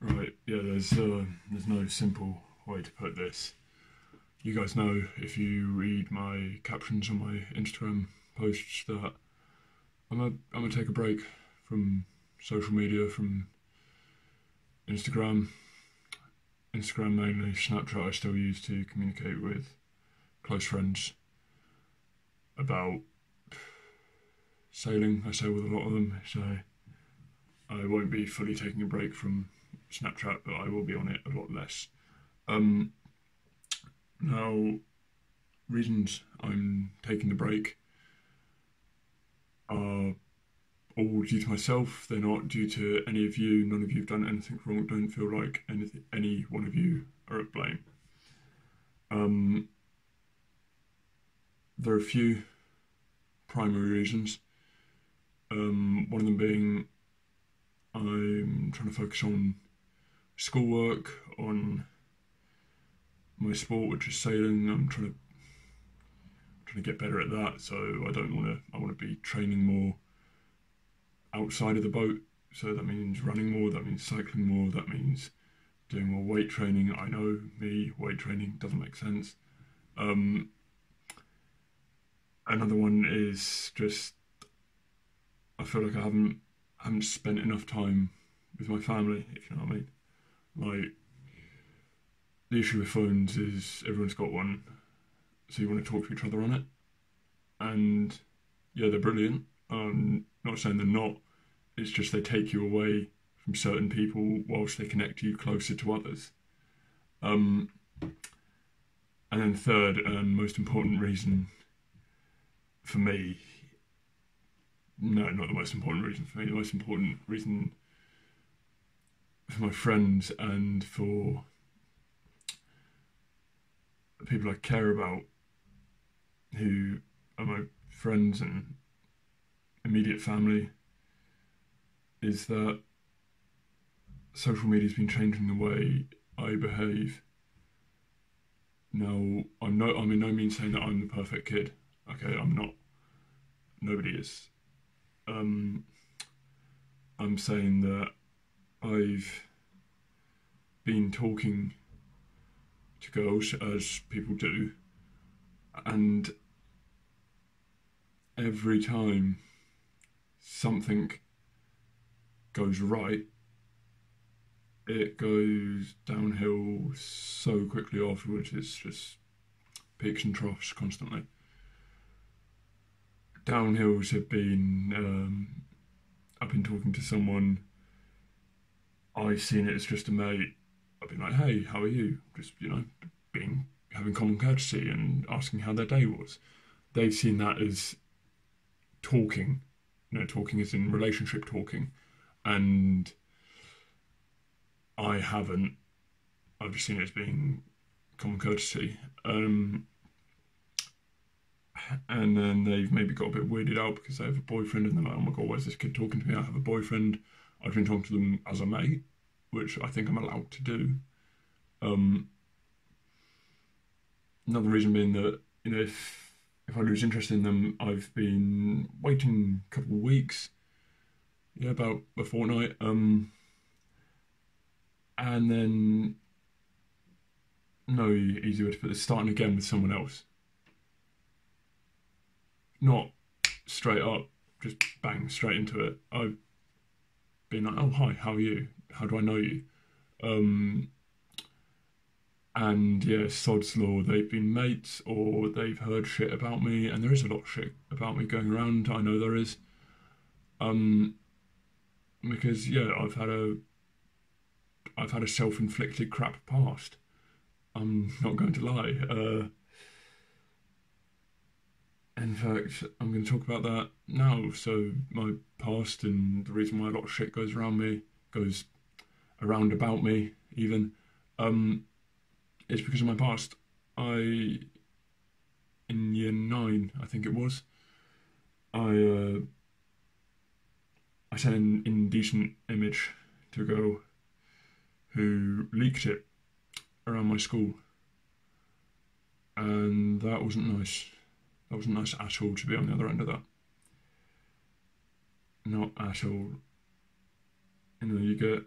Right, yeah, there's no simple way to put this. You guys know if you read my captions on my Instagram posts that I'm gonna take a break from social media, from Instagram. Instagram mainly, Snapchat I still use to communicate with close friends about sailing. I sail with a lot of them, so I won't be fully taking a break from Snapchat, but I will be on it a lot less. Um, Now, reasons I'm taking the break are all due to myself. They're not due to any of you. None of you have done anything wrong. Don't feel like any one of you are at blame. Um, there are a few primary reasons. One of them being I'm trying to focus on schoolwork, on my sport, which is sailing. I'm trying to get better at that. So I don't want to. I want to be training more outside of the boat. So that means running more. That means cycling more. That means doing more weight training. I know me, weight training doesn't make sense. Um, Another one is just I feel like I haven't spent enough time with my family, if you know what I mean. Like the issue with phones is everyone's got one, so you want to talk to each other on it. And yeah, they're brilliant. Not saying they're not. It's just they take you away from certain people whilst they connect you closer to others. Um, and then third and most important reason for me, no, not the most important reason for me. The most important reason for my friends and for the people I care about, who are my friends and immediate family, is that social media's been changing the way I behave. Now, I'm in no means saying that I'm the perfect kid. Okay, I'm not. Nobody is. Um, I'm saying that I've been talking to girls as people do, and every time something goes right, it goes downhill so quickly afterwards. It's just peaks and troughs constantly. Downhills have been I've been talking to someone, I've seen it as just a mate. I've been like, hey, how are you? Just, being having common courtesy and asking how their day was. They've seen that as talking, talking as in relationship talking. And I haven't. I've just seen it as being common courtesy. And then they've maybe got a bit weirded out because they have a boyfriend and they're like, oh my god, why is this kid talking to me? I have a boyfriend. I've been talking to them as a mate, which I think I'm allowed to do. Um, Another reason being that, if I lose interest in them, I've been waiting a couple of weeks, yeah, about a fortnight, and then no easy way to put this, starting again with someone else. Not straight up, just bang straight into it. I've been like, oh hi, how are you? How do I know you? Um, and yeah, sod's law. They've been mates or they've heard shit about me, and there is a lot of shit about me going around. I know there is. Um, because yeah, I've had a self-inflicted crap past. I'm not going to lie. In fact, I'm going to talk about that now. So my past and the reason why a lot of shit goes around about me, even, um, is because of my past. I in year 9, I think it was, I I sent an indecent image to a girl who leaked it around my school, and that wasn't nice. That wasn't nice at all to be on the other end of that. Not at all. You get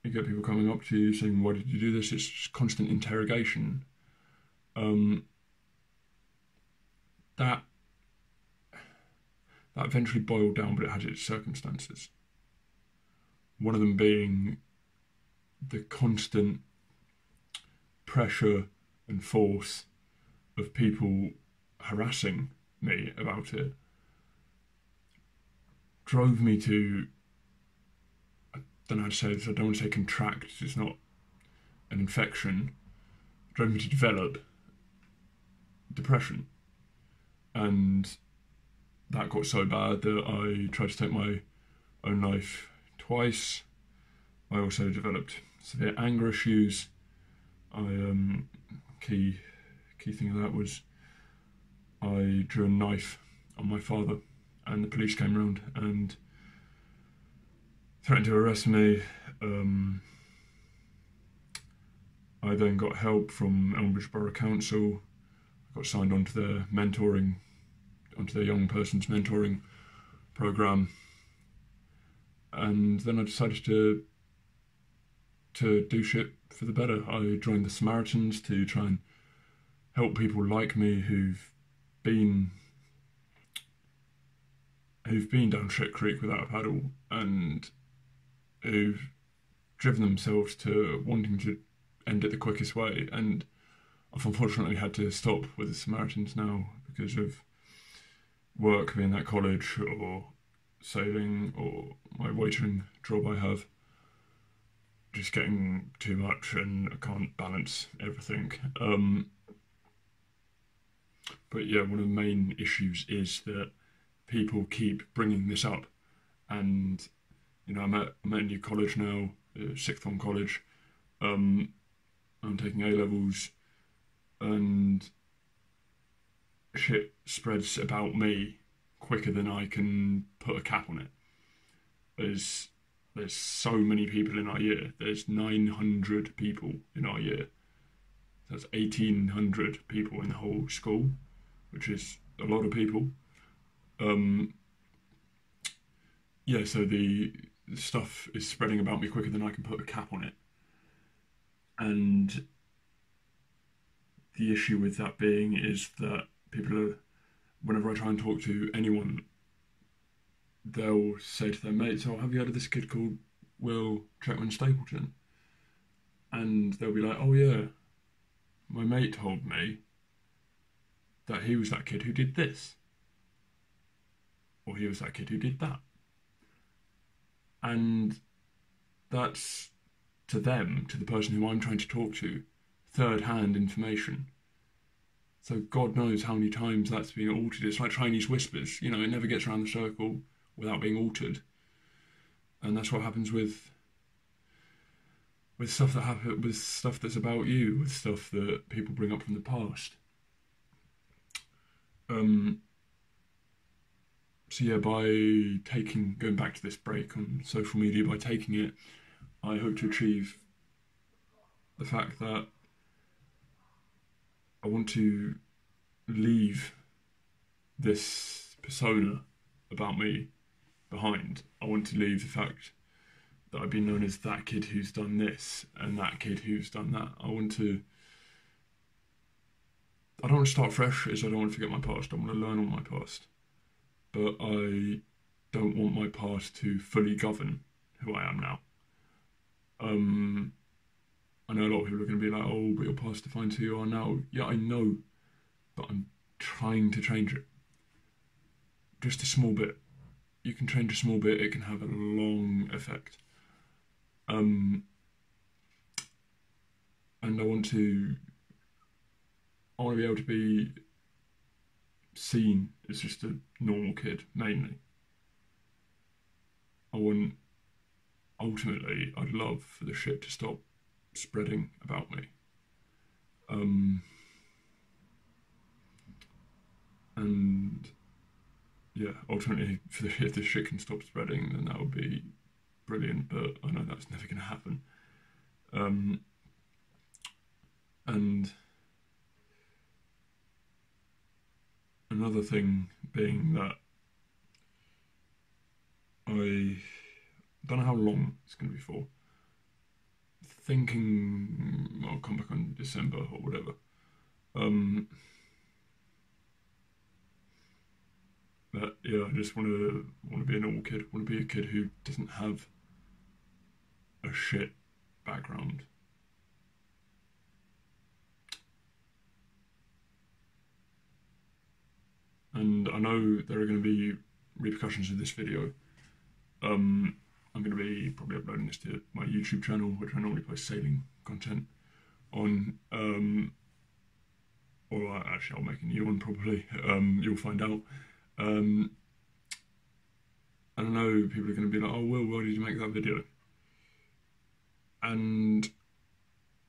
you get people coming up to you saying, "Why did you do this?" It's just constant interrogation. That eventually boiled down, but it had its circumstances. One of them being the constant pressure and force of people harassing me about it drove me to, I don't know how to say this, I don't want to say contract, it's not an infection, drove me to develop depression. And that got so bad that I tried to take my own life twice. I also developed severe anger issues. Key thing of that was I drew a knife on my father, and the police came around and threatened to arrest me. I then got help from Elmbridge Borough Council. I got signed onto their young person's mentoring programme, and then I decided to do shit for the better. I joined the Samaritans to try and help people like me who've been down shit creek without a paddle, and who've driven themselves to wanting to end it the quickest way. And I've unfortunately had to stop with the Samaritans now because of work being at college, or sailing, or my waitering job I have. Just getting too much and I can't balance everything. But yeah, one of the main issues is that people keep bringing this up. And, you know, I'm at a new college now, sixth form college. I'm taking A-levels, and shit spreads about me quicker than I can put a cap on it. There's so many people in our year. There's 900 people in our year. That's 1,800 people in the whole school, which is a lot of people. Yeah, so the stuff is spreading about me quicker than I can put a cap on it. And the issue with that being is that people are, whenever I try and talk to anyone, they'll say to their mates, "Oh, have you heard of this kid called Will Checkman Stapleton?" And they'll be like, "Oh yeah, my mate told me that he was that kid who did this, or he was that kid who did that." And that's, to them, to the person who I'm trying to talk to, third-hand information. So God knows how many times that's been altered. It's like Chinese whispers, you know, it never gets around the circle without being altered. And that's what happens with stuff that's about you, with stuff that people bring up from the past. So yeah, by going back to this break on social media, by taking it, I hope to achieve the fact that I want to leave this persona about me behind. I want to leave the fact that I've been known as that kid who's done this and that kid who's done that. I don't want to start fresh, as I don't want to forget my past. I want to learn on my past. But I don't want my past to fully govern who I am now. I know a lot of people are going to be like, "Oh, but your past defines who you are now." Yeah, I know, but I'm trying to change it. Just a small bit. You can change a small bit, it can have a long effect. And I want to be able to be seen as just a normal kid, mainly. Ultimately, I'd love for the shit to stop spreading about me. And yeah, ultimately, if the shit can stop spreading, then that would be brilliant, but I know that's never going to happen. And another thing being that I don't know how long it's going to be for, thinking I'll come back on December or whatever. But yeah, I just want to be a normal kid. Want to be a kid who doesn't have a shit background. And I know there are going to be repercussions of this video. I'm going to be probably uploading this to my YouTube channel, which I normally post sailing content on. Or actually, I'll make a new one probably. You'll find out. And I know people are going to be like, "Oh, Will, why did you make that video?" And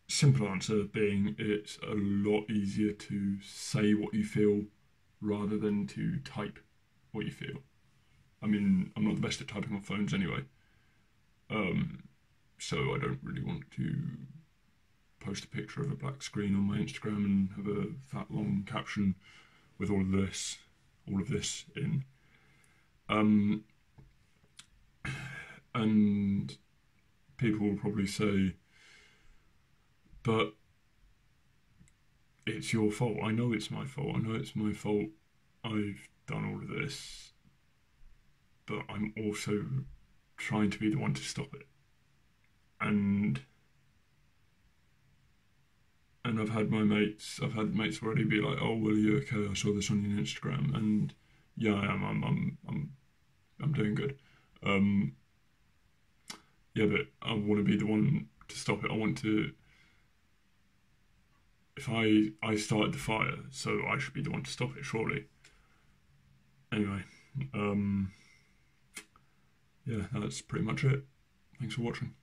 simple answer being, it's a lot easier to say what you feel rather than to type what you feel. I mean, I'm not the best at typing on phones anyway, so I don't really want to post a picture of a black screen on my Instagram and have a fat long caption with all of this in. And people will probably say, but it's your fault. I know it's my fault. I know it's my fault. I've done all of this, but I'm also trying to be the one to stop it. And I've had mates already be like, "Oh, well, are you okay? I saw this on your Instagram," and yeah, I am. I'm doing good. Yeah, but I want to be the one to stop it. I want to. If I started the fire, so I should be the one to stop it, surely. Anyway, yeah, that's pretty much it. Thanks for watching.